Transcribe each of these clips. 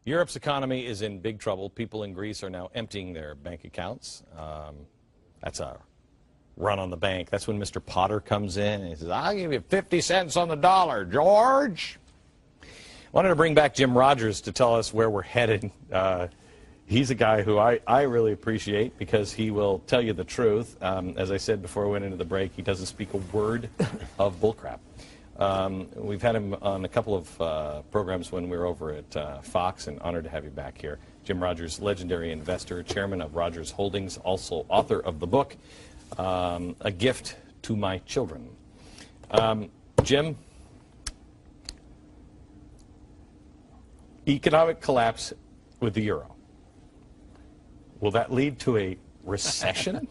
Europe's economy is in big trouble. People in Greece are now emptying their bank accounts. That's a run on the bank. That's when Mr. Potter comes in and he says, I'll give you 50 cents on the dollar, George. Wanted to bring back Jim Rogers to tell us where we're headed. He's a guy who I really appreciate because he will tell you the truth. As I said before we went into the break, he doesn't speak a word of bullcrap. We've had him on a couple of programs when we were over at Fox, and honored to have you back here. Jim Rogers, legendary investor, chairman of Rogers Holdings, also author of the book, A Gift to My Children. Jim, economic collapse with the euro. Will that lead to a recession?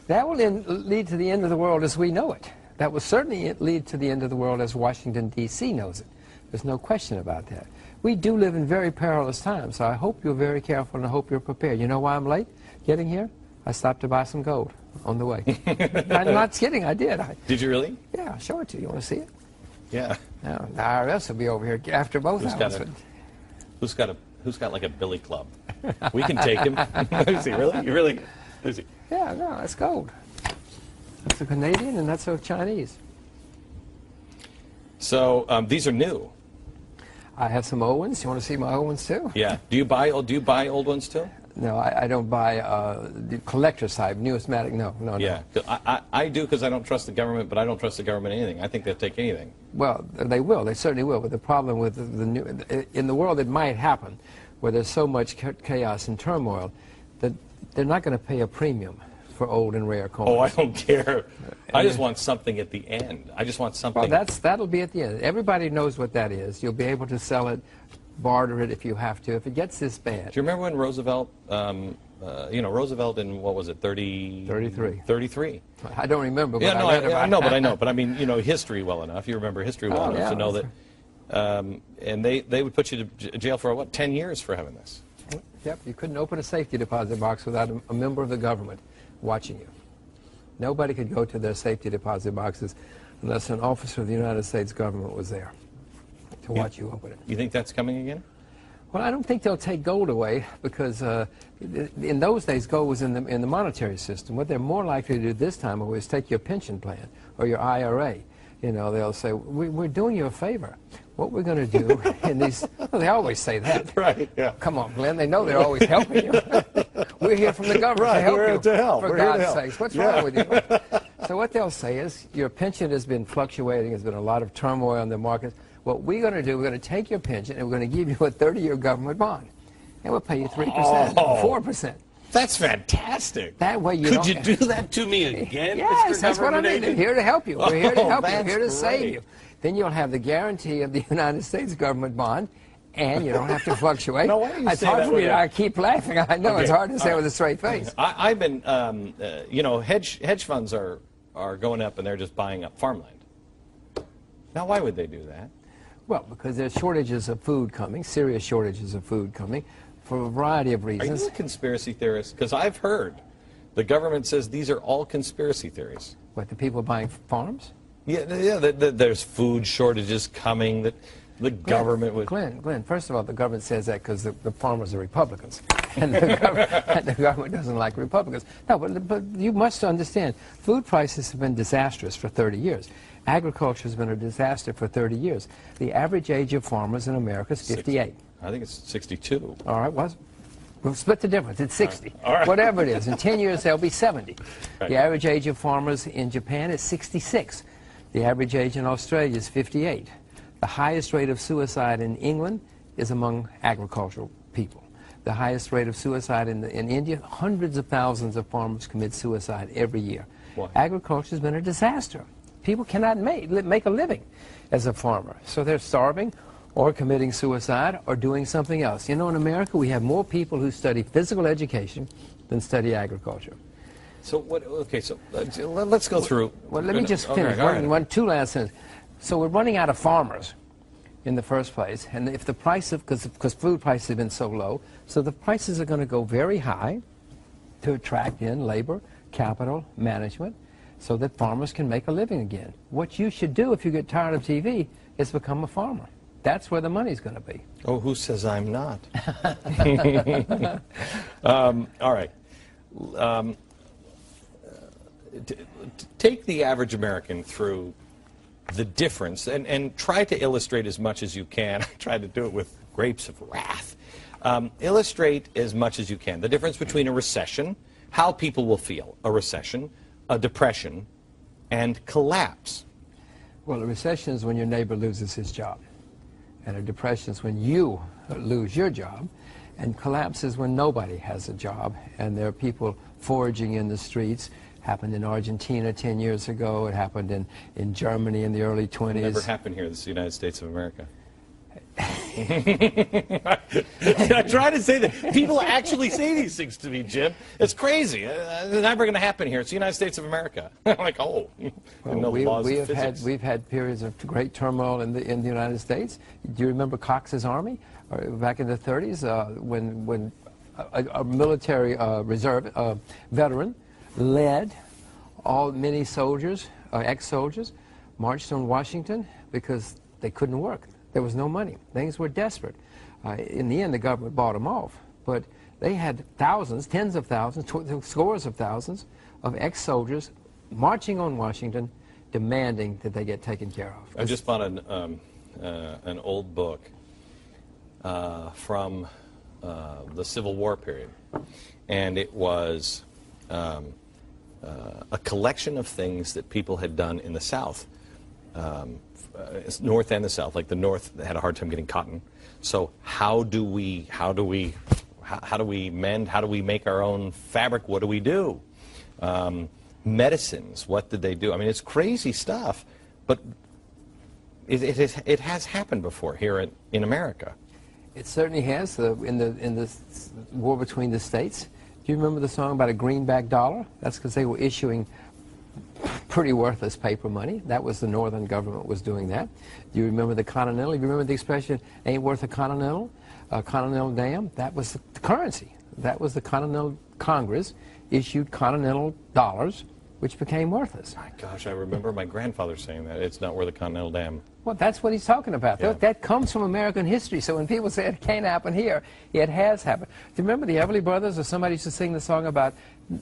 That will lead to the end of the world as we know it. That will certainly lead to the end of the world as Washington, D.C. knows it. There's no question about that. We do live in very perilous times, so I hope you're very careful and I hope you're prepared. You know why I'm late getting here? I stopped to buy some gold on the way. I'm not kidding, I did. Did you really? Yeah, I'll show it to you. You want to see it? Yeah. Now, the IRS will be over here after both of us. Who's got like a billy club? We can take him. Is he really? You really? Is he? Yeah, no, that's gold. That's a Canadian and that's a Chinese. So these are new. I have some old ones. You want to see my old ones too? Yeah. Do you buy old ones too? No, I don't buy the collector's type, numismatic. No. Yeah, I do because I don't trust the government, but I don't trust the government in anything. I think they'll take anything. Well, they will. They certainly will. But the problem with the new in the world, it might happen, where there's so much chaos and turmoil, that they're not going to pay a premium for old and rare coins. Oh, I don't care. I just want something at the end. I just want something. Well, that'll be at the end. Everybody knows what that is. You'll be able to sell it, barter it if you have to. If it gets this bad. Do you remember when Roosevelt, Roosevelt in, what was it, 33? 33. I don't remember. But Yeah, no, I know, but I know. But I mean, history well enough. You remember history well enough to know that. And they would put you to jail for, what, 10 years for having this? Yep, you couldn't open a safety deposit box without a member of the government watching you. Nobody could go to their safety deposit boxes unless an officer of the United States government was there to watch you open it. You think that's coming again? Well, I don't think they'll take gold away because in those days gold was in the monetary system. What they're more likely to do this time is take your pension plan or your IRA. They'll say, we're doing you a favor. What we're going to do in these, well, they always say that. Right, yeah. Come on, Glenn, they know they're always helping you. We're here from the government to help we're you. To help. For God's sakes, what's wrong with you? So what they'll say is, your pension has been fluctuating, there's been a lot of turmoil in the markets. What we're going to do, we're going to take your pension and we're going to give you a 30-year government bond. And we'll pay you 3%, 4%. That's fantastic. That way you Could you do that to me again, Yes, Mr. that's what I mean. They're here to help you. We're here to help you. We're here to great. save you. Then you'll have the guarantee of the United States government bond, and you don't have to fluctuate. No, why do you it's say hard that for me way? I keep laughing. I know it's hard to say with a straight face. I've been, hedge funds are going up and they're just buying up farmland. Now, why would they do that? Well, because there's shortages of food coming, serious shortages of food coming, for a variety of reasons. Are you a conspiracy theorist? Because I've heard the government says these are all conspiracy theories. What, the people buying farms? Yeah, there's food shortages coming, that the government would... Glenn, first of all, the government says that because the farmers are Republicans, and the government doesn't like Republicans. No, but you must understand, food prices have been disastrous for 30 years. Agriculture has been a disaster for 30 years. The average age of farmers in America is 58. I think it's 62. All right, we'll split the difference. It's 60. All right. Whatever it is. In 10 years, they'll be 70. Right. The average age of farmers in Japan is 66. The average age in Australia is 58. The highest rate of suicide in England is among agricultural people. The highest rate of suicide in India, hundreds of thousands of farmers commit suicide every year. Why? Agriculture has been a disaster. People cannot make a living as a farmer. So they're starving or committing suicide or doing something else. In America, we have more people who study physical education than study agriculture. So what? Okay, so let's go through. Well, let me just finish. Two last sentences. So we're running out of farmers in the first place, and if the price of, because food prices have been so low, so the prices are going to go very high to attract in labor, capital, management, so that farmers can make a living again. What you should do if you get tired of TV is become a farmer. That's where the money's going to be. Oh, who says I'm not? All right. Take the average American through the difference and try to illustrate as much as you can. I tried to do it with grapes of wrath. Illustrate as much as you can the difference between a recession, how people will feel, a recession, a depression, and collapse. Well, a recession is when your neighbor loses his job. And a depression is when you lose your job. And collapse is when nobody has a job. And there are people foraging in the streets. Happened in Argentina 10 years ago. It happened in Germany in the early 20s. It never happened here. This is the United States of America. I try to say that. People actually say these things to me, Jim. It's crazy. It's never going to happen here. It's the United States of America. I'm like, oh. Well, we've had periods of great turmoil in the United States. Do you remember Cox's Army back in the 30s when a military reserve veteran led many soldiers, ex-soldiers, marched on Washington because they couldn't work. There was no money. Things were desperate. In the end, the government bought them off. But they had thousands, tens of thousands, scores of thousands of ex-soldiers marching on Washington, demanding that they get taken care of. I just bought an old book from the Civil War period, and it was a collection of things that people had done in the South. North and the South. Like the North had a hard time getting cotton. So how do we mend? How do we make our own fabric? What do we do? Medicines. What did they do? I mean, it's crazy stuff, but it has happened before here in America. It certainly has. In the war between the states. Do you remember the song about a greenback dollar? That's because they were issuing pretty worthless paper money. That was the Northern government was doing that. Do you remember the Continental? Do you remember the expression, ain't worth a Continental? Continental Dam? That was the currency. That was the Continental Congress issued Continental dollars, which became worthless. My gosh, I remember my grandfather saying that. It's not worth a Continental Dam. Well, that's what he's talking about. Yeah. That comes from American history. So when people say it can't happen here, it has happened. Do you remember the Everly Brothers, or somebody used to sing the song about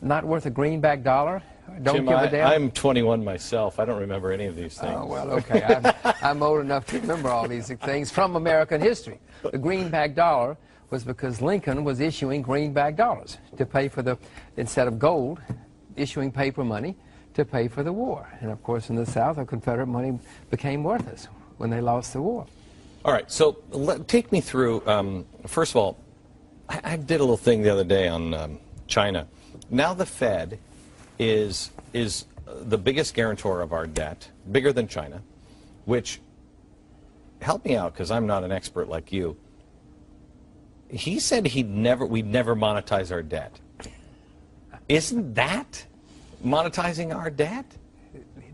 not worth a greenback dollar? Don't Jim, give a damn. I'm 21 myself. I don't remember any of these things. Oh, well, okay. I'm old enough to remember all these things from American history. The greenback dollar was because Lincoln was issuing greenback dollars to pay for instead of gold, issuing paper money to pay for the war. And of course, in the South, the Confederate money became worthless when they lost the war. All right, so take me through, first of all, I did a little thing the other day on China. Now the Fed is the biggest guarantor of our debt, bigger than China, which, help me out because I'm not an expert like you. He said we'd never monetize our debt. Isn't that monetizing our debt?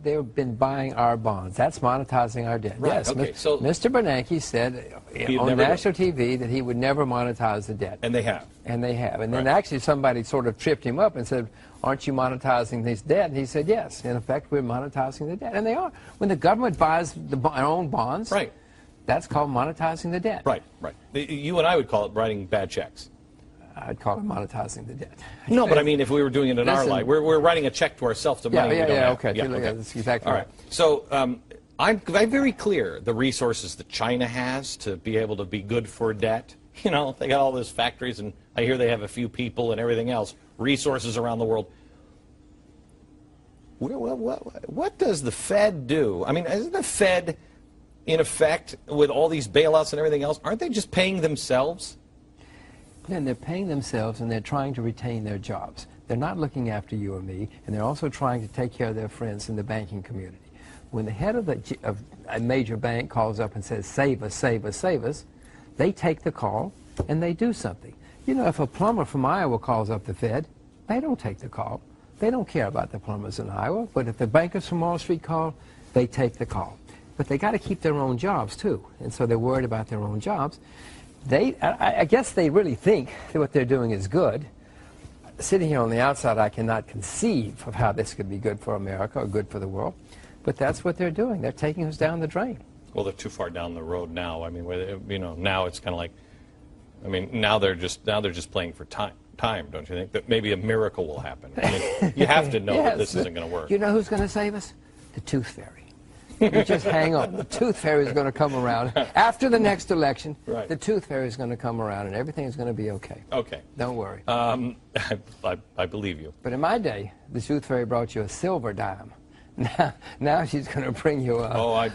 They've been buying our bonds. That's monetizing our debt. Right, Yes, okay, so Mr. Bernanke said on national TV that he would never monetize the debt. And they have. And they have. And then Right. actually somebody sort of tripped him up and said, aren't you monetizing this debt? And he said, yes. In effect, we're monetizing the debt. And they are. When the government buys our own bonds, Right. that's called monetizing the debt. Right, right. You and I would call it writing bad checks. I'd call it monetizing the debt. No, but I mean, if we were doing it in our life, we're writing a check to ourselves to money we don't have. Okay. That's exactly All right. right. So I'm very clear the resources that China has to be able to be good for debt. You know, they got all those factories, and I hear they have a few people and everything else, resources around the world. What does the Fed do? I mean, isn't the Fed, in effect, with all these bailouts and everything else, aren't they just paying themselves? Then they're paying themselves and they're trying to retain their jobs. They're not looking after you or me, and they're also trying to take care of their friends in the banking community. When the head of a major bank calls up and says, save us, save us, save us, they take the call and they do something. You know, if a plumber from Iowa calls up the Fed, they don't take the call. They don't care about the plumbers in Iowa, but if the bankers from Wall Street call, they take the call. But they got to keep their own jobs too, and so they're worried about their own jobs. I guess they really think that what they're doing is good. Sitting here on the outside, I cannot conceive of how this could be good for America or good for the world. But that's what they're doing. They're taking us down the drain. Well, they're too far down the road now. I mean, now it's kind of like, I mean, now they're just playing for time, don't you think? That maybe a miracle will happen. I mean, you have to know Yes, that this isn't going to work. You know who's going to save us? The tooth fairy. You just hang on. The tooth fairy is going to come around. After the next election, right. The tooth fairy is going to come around, and everything is going to be okay. Okay. Don't worry. I believe you. But in my day, the tooth fairy brought you a silver dime. Now she's going to bring you a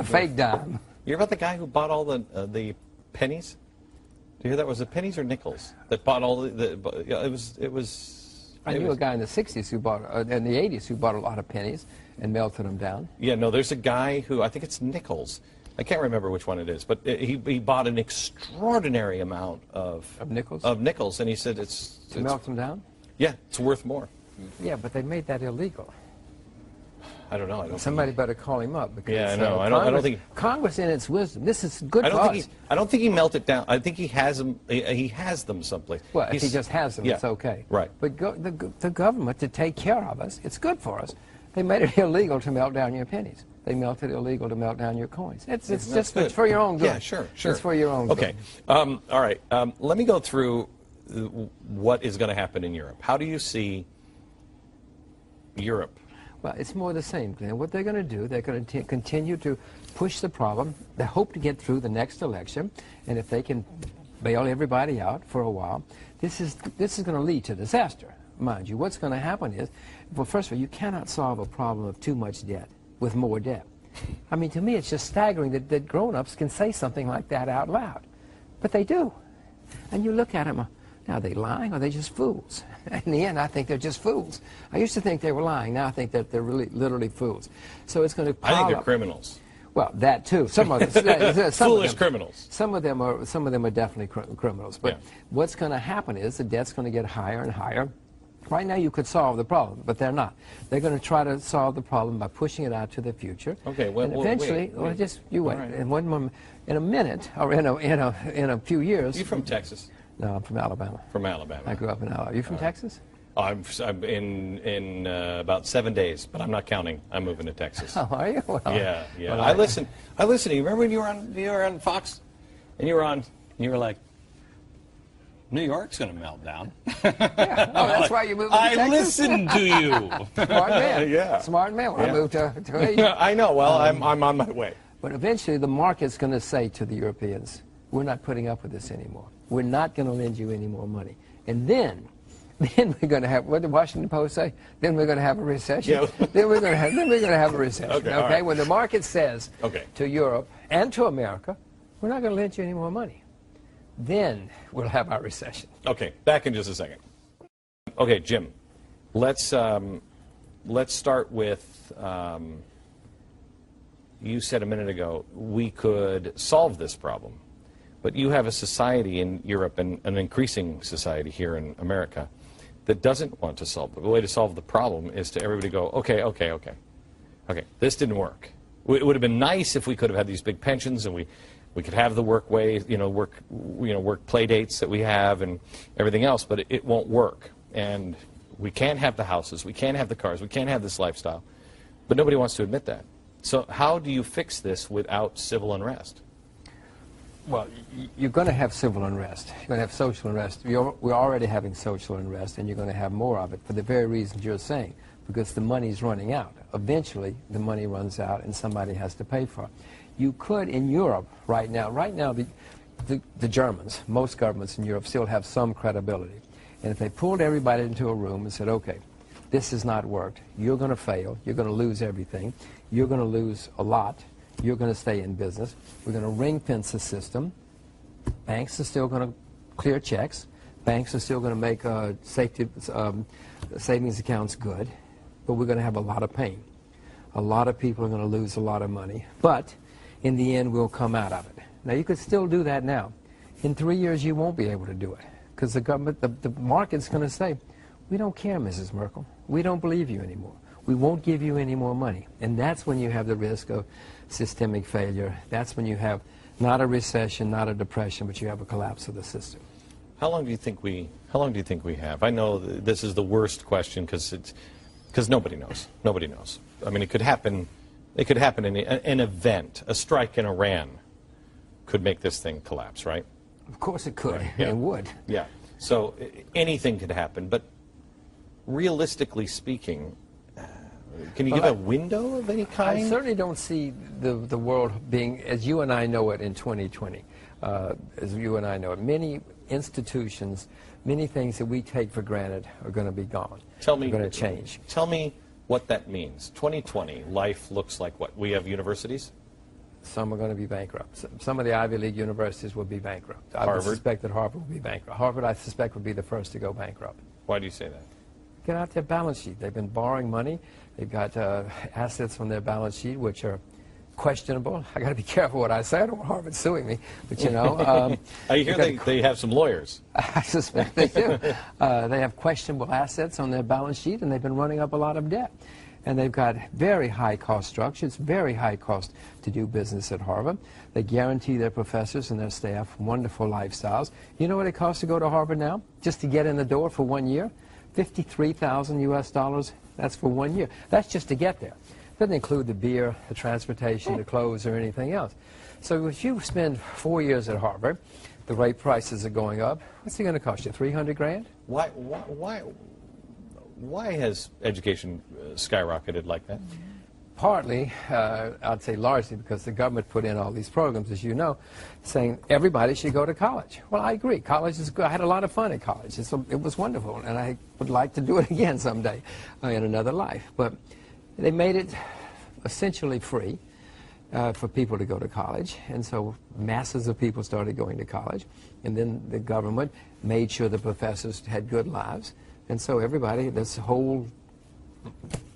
fake dime. You hear about the guy who bought all the pennies? Do you hear that? Was it pennies or nickels that bought all it was. I knew a guy in the 60s who bought, in the 80s, who bought a lot of pennies and melted them down. Yeah, no, there's a guy who, I think it's nickels. I can't remember which one it is, but he bought an extraordinary amount of nickels? Of nickels, and he said it's melt them down? Yeah, it's worth more. Yeah, but they made that illegal. I don't know. Somebody better call him up. Because, yeah, I know. I don't think Congress, in its wisdom, this is good for us. I don't think he melted down. I think he has them. He has them someplace. Well, if he just has them, yeah, it's okay. Right. But the government, to take care of us, it's good for us. They made it illegal to melt down your pennies. They made it illegal to melt down your coins. It's just it's for your own good. Yeah, sure. It's for your own good. Okay. All right. Let me go through what is going to happen in Europe. How do you see Europe? Well, it's more the same, Glenn. What they're going to do, they're going to continue to push the problem. They hope to get through the next election, and if they can bail everybody out for a while, this is going to lead to disaster, mind you. What's going to happen is, well, first of all, you cannot solve a problem of too much debt with more debt. I mean, to me, it's just staggering that grown-ups can say something like that out loud. But they do. And you look at them, now, are they lying or are they just fools? In the end, I think they're just fools. I used to think they were lying. Now I think that they're really, literally fools. So it's going to pile I think they're up. Criminals. Well, that too. Some of them, foolish criminals. Some of them are definitely criminals. But what's going to happen is the debt's going to get higher and higher. Right now, you could solve the problem, but they're not. They're going to try to solve the problem by pushing it out to the future. Okay. Well, and eventually, wait. just you wait. Right. In one moment, in a minute, or in a few years. You from Texas? No, I'm from Alabama. From Alabama. I grew up in Alabama. You from Texas? I'm in about 7 days, but I'm not counting. I'm moving to Texas. Oh, are you? Well, yeah. Well, I listen. You remember when you were on Fox, and you were like, New York's going to melt down. Yeah. Oh, that's why you moved to Texas? I listened to you. Smart man. Yeah. Smart man. When I moved to Asia. I know. Well, I'm on my way. But eventually, the market's going to say to the Europeans, we're not putting up with this anymore. We're not going to lend you any more money. And then we're going to have, what did the Washington Post say? Then we're going to have a recession. Yeah. then we're going to have a recession. Okay. Okay? Right. When the market says to Europe and to America, we're not going to lend you any more money, then we'll have our recession. Okay. Back in just a second. Okay, Jim. Let's start with. You said a minute ago we could solve this problem. But you have a society in Europe and an increasing society here in America that doesn't want to solve it. The way to solve the problem is to everybody go, okay, this didn't work. It would have been nice if we could have had these big pensions and we could have the work play dates that we have and everything else, but it won't work. And we can't have the houses, we can't have the cars, we can't have this lifestyle. But nobody wants to admit that. So how do you fix this without civil unrest? Well, you're going to have civil unrest. You're going to have social unrest. We're already having social unrest, and you're going to have more of it for the very reasons you're saying, because the money's running out. Eventually, the money runs out, and somebody has to pay for it. You could, in Europe, right now, the Germans, most governments in Europe still have some credibility. And if they pulled everybody into a room and said, okay, this has not worked, you're going to fail, you're going to lose everything, you're going to lose a lot, you're going to stay in business. We're going to ring fence the system. Banks are still going to clear checks. Banks are still going to make savings accounts good. But we're going to have a lot of pain. A lot of people are going to lose a lot of money. But in the end, we'll come out of it. Now, you could still do that now. In 3 years, you won't be able to do it. Because the government, the market's going to say, we don't care, Mrs. Merkel. We don't believe you anymore. We won't give you any more money. And that's when you have the risk of systemic failure. That's when you have not a recession, not a depression, but you have a collapse of the system. How long do you think we have? I know this is the worst question because nobody knows. Nobody knows. I mean, it could happen It could happen in an event. A strike in Iran could make this thing collapse, right? Of course it could, Yeah. and would. Yeah. So anything could happen. But realistically speaking, can you give a window of any kind? I certainly don't see the world being as you and I know it in 2020. As you and I know it, many institutions, many things that we take for granted are going to be gone. Tell me, are going to change. Tell me what that means. 2020, life looks like what? We have universities? Some are going to be bankrupt. Some of the Ivy League universities will be bankrupt. I would Harvard? suspect that Harvard will be bankrupt. Harvard, I suspect, would be the first to go bankrupt. Why do you say that? Get out their balance sheet. They've been borrowing money. They've got assets on their balance sheet which are questionable. I got to be careful what I say. I don't want Harvard suing me, but you know. I hear they have some lawyers. I suspect they do. They have questionable assets on their balance sheet, and they've been running up a lot of debt. And they've got very high cost structures, very high cost to do business at Harvard. They guarantee their professors and their staff wonderful lifestyles. You know what it costs to go to Harvard now? Just to get in the door for 1 year? $53,000 US. That's for 1 year. That's just to get there. Doesn't include the beer, the transportation, the clothes, or anything else. So if you spend 4 years at Harvard, the rate prices are going up. What's it going to cost you? 300 grand? Why has education skyrocketed like that? Partly, I'd say largely, because the government put in all these programs, as you know, saying everybody should go to college. Well, I agree. College is good. I had a lot of fun at college. It was wonderful, and I would like to do it again someday in another life. But they made it essentially free for people to go to college, and so masses of people started going to college. And then the government made sure the professors had good lives. And so everybody, this whole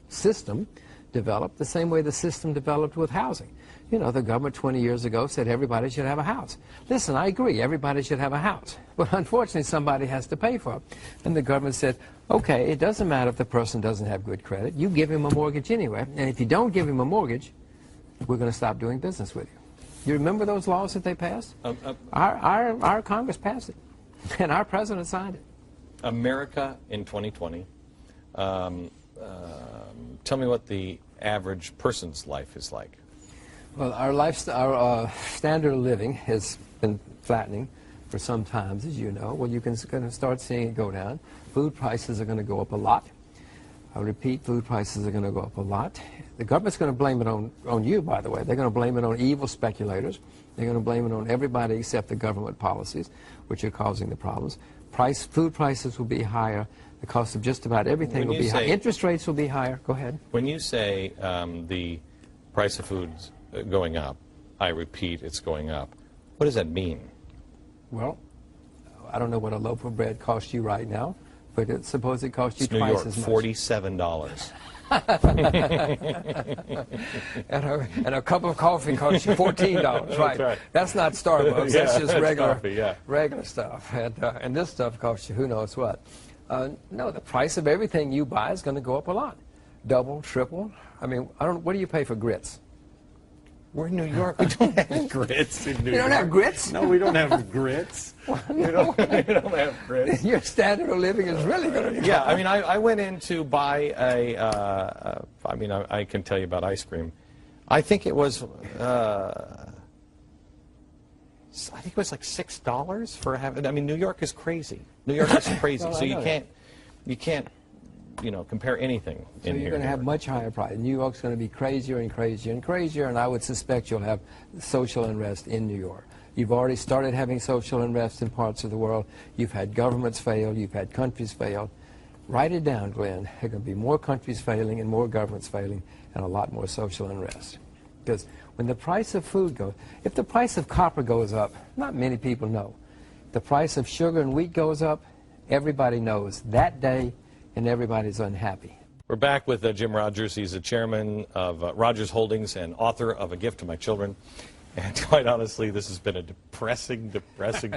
system developed the same way the system developed with housing. You know, the government 20 years ago said everybody should have a house. Listen, I agree, everybody should have a house. But unfortunately, somebody has to pay for it. And the government said, okay, it doesn't matter if the person doesn't have good credit. You give him a mortgage anyway. And if you don't give him a mortgage, we're going to stop doing business with you. You remember those laws that they passed? Our Congress passed it. And our president signed it. America in 2020. Tell me what the average person's life is like. Well, our standard of living has been flattening for some time, as you know. Well, you can start seeing it go down. Food prices are going to go up a lot. I repeat, food prices are going to go up a lot. The government's going to blame it on you, by the way. They're going to blame it on evil speculators. They're going to blame it on everybody except the government policies, which are causing the problems. Food prices will be higher. The cost of just about everything will be higher. Interest rates will be higher. Go ahead. When you say the price of food's going up, I repeat, it's going up. What does that mean? Well, I don't know what a loaf of bread costs you right now, but suppose it costs you twice as much. New York, $47. and a cup of coffee costs you $14, right? That's not Starbucks. Yeah, that's just regular, coffee, yeah. regular stuff. And this stuff costs you who knows what. No, the price of everything you buy is going to go up a lot. Double, triple. I mean, what do you pay for grits? We're in New York. We don't have grits in New York. You don't have grits? No, we don't have grits. We don't have grits. Your standard of living is really going to be Yeah, I mean, I went in to buy I can tell you about ice cream. I think it was like $6 for having. I mean, New York is crazy. New York is crazy. Well, so you can't compare anything so in here. You're going to have much higher price. New York's going to be crazier and crazier and crazier, and I would suspect you'll have social unrest in New York. You've already started having social unrest in parts of the world. You've had governments fail. You've had countries fail. Write it down, Glenn. There are going to be more countries failing and more governments failing and a lot more social unrest. Because when the price of food goes, if the price of copper goes up, not many people know. If the price of sugar and wheat goes up, everybody knows that day, and everybody's unhappy. We're back with Jim Rogers. He's the chairman of Rogers Holdings and author of A Gift to My Children. And quite honestly, this has been a depressing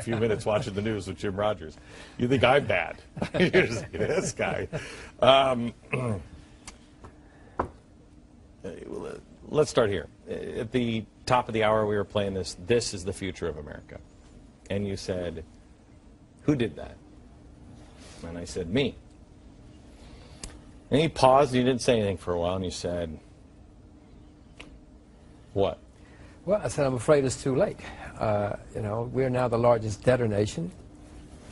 few minutes watching the news with Jim Rogers. You think I'm bad. You're just like, this guy. Let's start here. At the top of the hour, we were playing this. This is the future of America. And you said, who did that? And I said, me. And he paused, and he didn't say anything for a while, and he said, What? Well, I said I'm afraid it's too late. You know, we're now the largest debtor nation,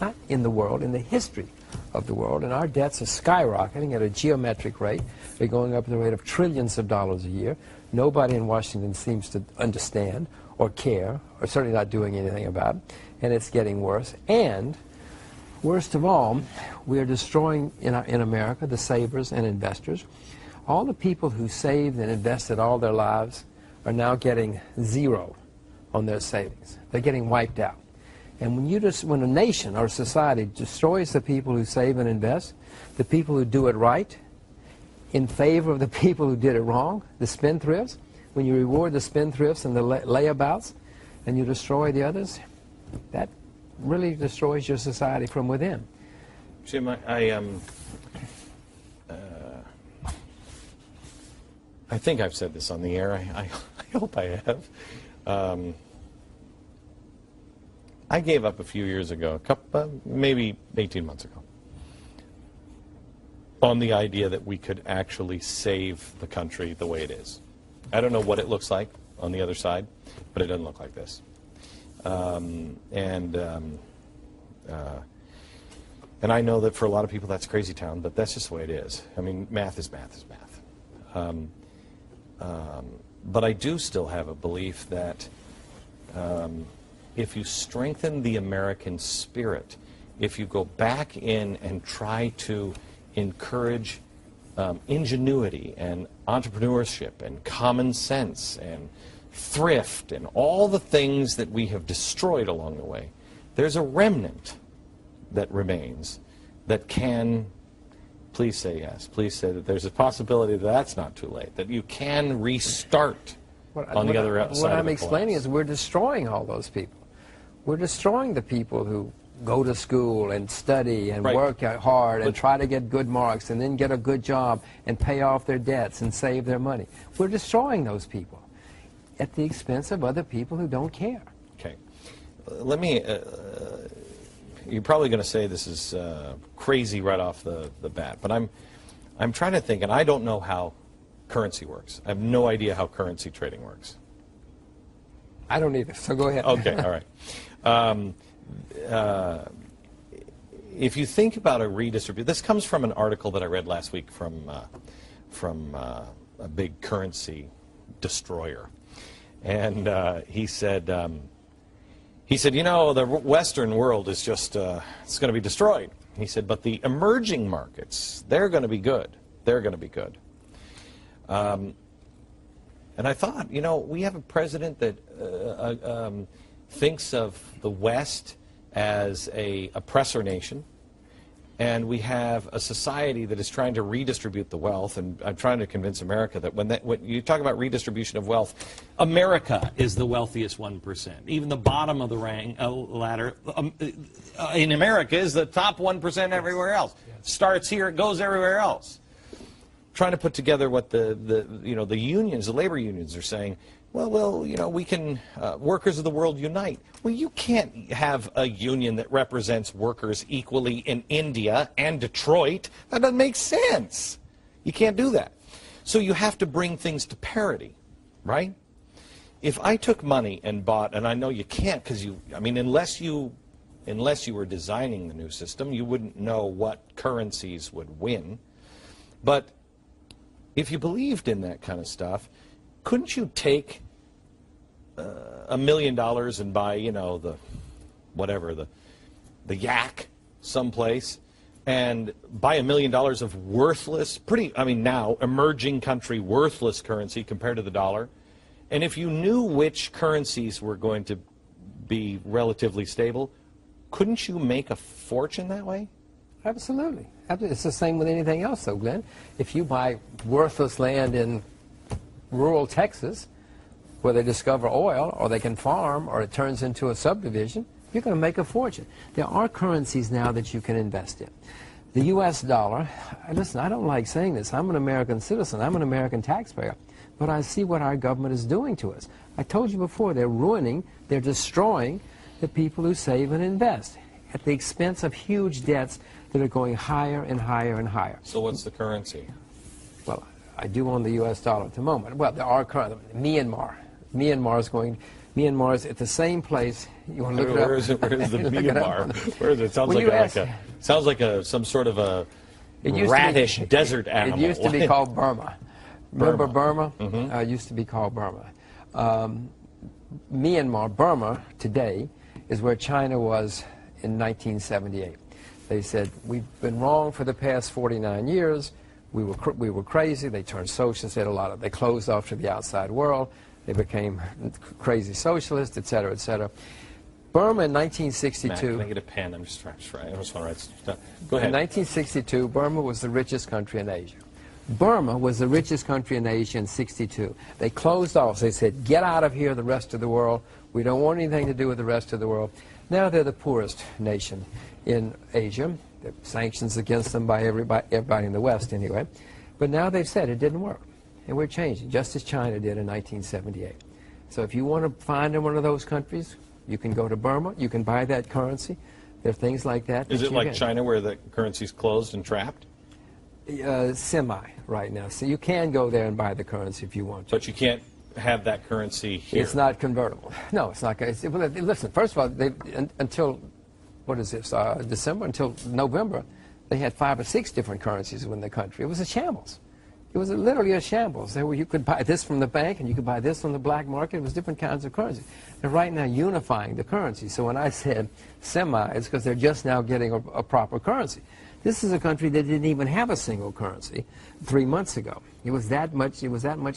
not in the world, in the history of the world, and our debts are skyrocketing at a geometric rate. They're going up at the rate of trillions of dollars a year. Nobody in Washington seems to understand or care, or certainly not doing anything about it, and it's getting worse. And worst of all, we are destroying in America the savers and investors. All the people who saved and invested all their lives are now getting zero on their savings. They're getting wiped out. And when a nation or a society destroys the people who save and invest, the people who do it right, in favor of the people who did it wrong, the spendthrifts, when you reward the spendthrifts and the layabouts, and you destroy the others, that really destroys your society from within. Jim, I think I've said this on the air. I hope I have. I gave up a few years ago, maybe 18 months ago, on the idea that we could actually save the country the way it is. I don't know what it looks like on the other side, but it doesn't look like this. And I know that for a lot of people that's crazy town, but that's just the way it is. I mean, math is math is math. But I do still have a belief that if you strengthen the American spirit, if you go back in and try to encourage ingenuity and entrepreneurship and common sense and thrift and all the things that we have destroyed along the way, there's a remnant that remains that can, please say yes, please say that there's a possibility that that's not too late, that you can restart on the other side. What of I'm the explaining collapse. is we're destroying all those people. We're destroying the people who go to school and study and Right. work hard and try to get good marks and then get a good job and pay off their debts and save their money. We're destroying those people at the expense of other people who don't care. Okay. Let me, you're probably going to say this is crazy right off the bat, but I'm trying to think, and I don't know how currency works. I have no idea how currency trading works. I don't either, so go ahead. Okay, all right. If you think about a redistribution, this comes from an article that I read last week from a big currency destroyer, and he said, you know, the Western world is just it's going to be destroyed. He said, but the emerging markets, they're going to be good. They're going to be good. And I thought, you know, we have a president that thinks of the West as a oppressor nation, and we have a society that is trying to redistribute the wealth. And I'm trying to convince America that when you talk about redistribution of wealth, America is the wealthiest 1%. Even the bottom of the ladder in America is the top 1% everywhere else. Starts here, it goes everywhere else. Trying to put together what the unions, the labor unions are saying. Well, you know, we can, workers of the world unite. Well, you can't have a union that represents workers equally in India and Detroit. That doesn't make sense. You can't do that. So you have to bring things to parity, right? If I took money and bought, and I know you can't because unless you were designing the new system, you wouldn't know what currencies would win. But if you believed in that kind of stuff, couldn't you take $1 million and buy, you know, the yak someplace and buy $1 million of worthless, now emerging country worthless currency compared to the dollar? And if you knew which currencies were going to be relatively stable, couldn't you make a fortune that way? Absolutely. It's the same with anything else, though, Glenn. If you buy worthless land in rural Texas, where they discover oil, or they can farm, or it turns into a subdivision, you're going to make a fortune. There are currencies now that you can invest in. The U.S. dollar, listen, I don't like saying this. I'm an American citizen. I'm an American taxpayer. But I see what our government is doing to us. I told you before, they're destroying the people who save and invest at the expense of huge debts that are going higher and higher and higher. So what's the currency? Well, I do own the U.S. dollar at the moment. Well, there are currencies. Myanmar, Myanmar is at the same place. You want to look it up? Where is the Myanmar? Where is it? Sounds like some sort of a radish desert animal. It used to be called Burma. Remember Burma? It used to be called Burma. Myanmar, Burma, today, is where China was in 1978. They said, we've been wrong for the past 49 years. We were crazy. They turned socialist. They closed off to the outside world. They became crazy socialists, et cetera, et cetera. Burma in 1962. Matt, can I get a pen? I just want to write stuff. Go ahead. In 1962, Burma was the richest country in Asia. Burma was the richest country in Asia in 62. They closed off. They said, get out of here, the rest of the world. We don't want anything to do with the rest of the world. Now they're the poorest nation in Asia. There are sanctions against them by everybody in the West anyway. But now they've said it didn't work. And we're changing, just as China did in 1978. So if you want to find in one of those countries, you can go to Burma. You can buy that currency. There are things like that. Is it like China where the currency's closed and trapped? Semi right now. So you can go there and buy the currency if you want to. But you can't have that currency here. It's not convertible. No, it's not. Listen, first of all, until, what is this, December, until November, they had 5 or 6 different currencies in the country. It was a shambles. It was literally a shambles. There were, you could buy this from the bank and you could buy this from the black market. It was different kinds of currency. They're right now unifying the currency. So when I said semi, it's because they're just now getting a proper currency. This is a country that didn't even have a single currency 3 months ago. It was that much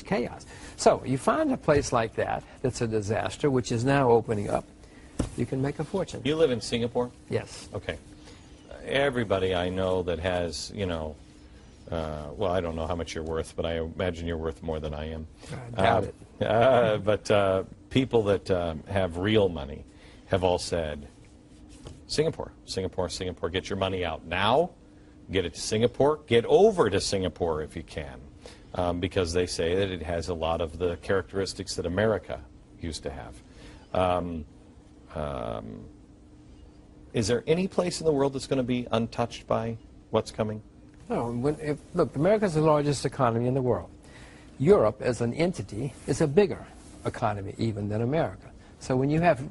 chaos. So you find a place like that that's a disaster, which is now opening up. You can make a fortune. You live in Singapore? Yes. Okay. Everybody I know that has, well, I don't know how much you're worth, but I imagine you're worth more than I am. I doubt it. But people that have real money have all said, Singapore, Singapore, Singapore, get your money out now, get it to Singapore, get over to Singapore if you can, because they say that it has a lot of the characteristics that America used to have. Is there any place in the world that's going to be untouched by what's coming? No. Look, America is the largest economy in the world. Europe, as an entity, is a bigger economy even than America. So when you have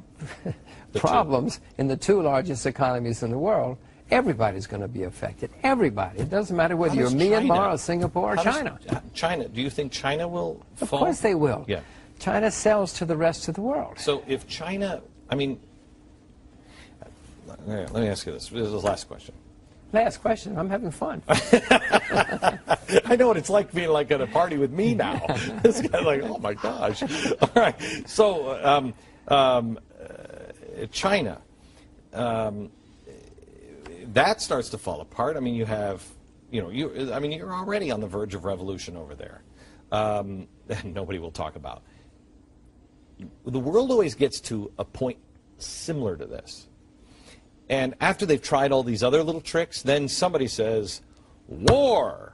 problems in the 2 largest economies in the world, everybody's going to be affected. Everybody. It doesn't matter whether you're Myanmar or Singapore or China. China. Do you think China will fall? Of course they will. Yeah. China sells to the rest of the world. So if China, I mean, let me ask you this. This is the last question. Last question. I'm having fun. I know what it's like being like at a party with me now. This guy's like, oh my gosh. All right. So China, that starts to fall apart. I mean, you have, you're already on the verge of revolution over there. And nobody will talk about. The world always gets to a point similar to this. And after they've tried all these other little tricks, then somebody says, war,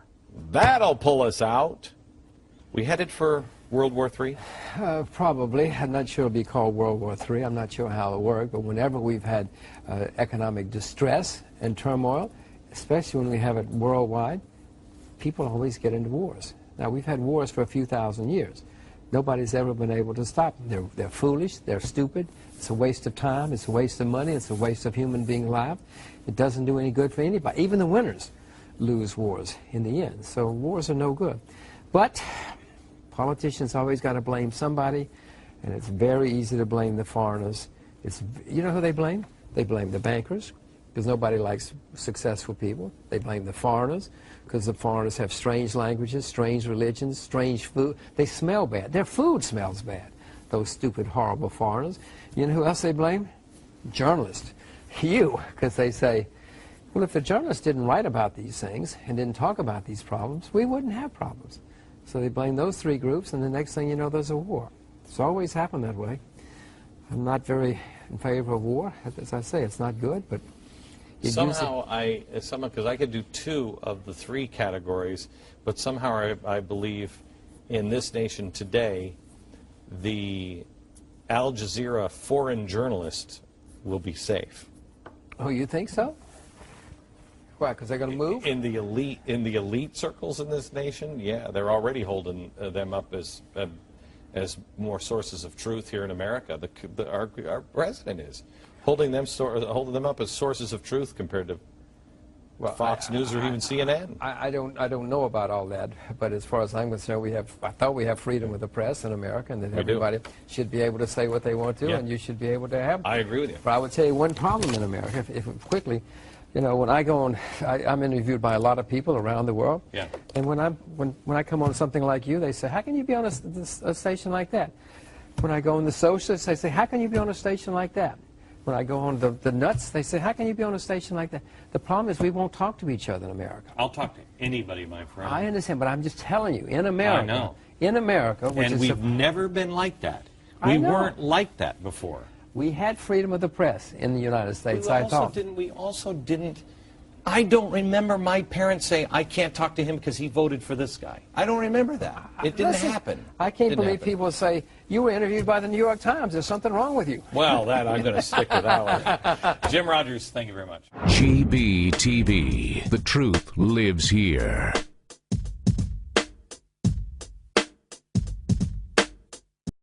that'll pull us out. We headed for World War III? Probably. I'm not sure it'll be called World War III. I'm not sure how it'll work. But whenever we've had economic distress and turmoil, especially when we have it worldwide, people always get into wars. Now, we've had wars for a few thousand years. Nobody's ever been able to stop them. They're foolish. They're stupid. It's a waste of time. It's a waste of money. It's a waste of human being alive. It doesn't do any good for anybody. Even the winners lose wars in the end. So wars are no good. But politicians always got to blame somebody, and it's very easy to blame the foreigners. You know who they blame? They blame the bankers, because nobody likes successful people. They blame the foreigners, because the foreigners have strange languages, strange religions, strange food. They smell bad. Their food smells bad, those stupid, horrible foreigners. You know who else they blame? Journalists. You, because they say, well, if the journalists didn't write about these things and didn't talk about these problems, we wouldn't have problems. So they blame those 3 groups, and the next thing you know, there's a war. It's always happened that way. I'm not very in favor of war. As I say, it's not good, but somehow because I could do 2 of the 3 categories, but somehow I believe in this nation today, the Al Jazeera foreign journalist will be safe. Oh, you think so? Why? Because they're going to move? In the elite circles in this nation, yeah, they're already holding them up as as more sources of truth here in America. Our president is holding them up as sources of truth compared to Fox News or even CNN. I don't know about all that, but as far as I'm concerned, I thought we have freedom of the press in America, and that everybody should be able to say what they want to, and you should be able to have. I agree with you. But I would tell you one problem in America, if quickly, you know, when I go on, I'm interviewed by a lot of people around the world, and when I come on something like you, they say, how can you be on a station like that? When I go on the socialists, they say, how can you be on a station like that? When I go on the nuts, they say, how can you be on a station like that? The problem is we won't talk to each other in America. I'll talk to anybody, my friend. I understand, but I'm just telling you, in America. I know. In America, and we've never been like that. We weren't like that before. We had freedom of the press in the United States, I thought. We also didn't. I don't remember my parents saying, I can't talk to him because he voted for this guy. I don't remember that. It didn't happen. I can't believe people say, you were interviewed by the New York Times. There's something wrong with you. Well, that I'm going to stick with that one. Jim Rogers, thank you very much. GBTV. The truth lives here.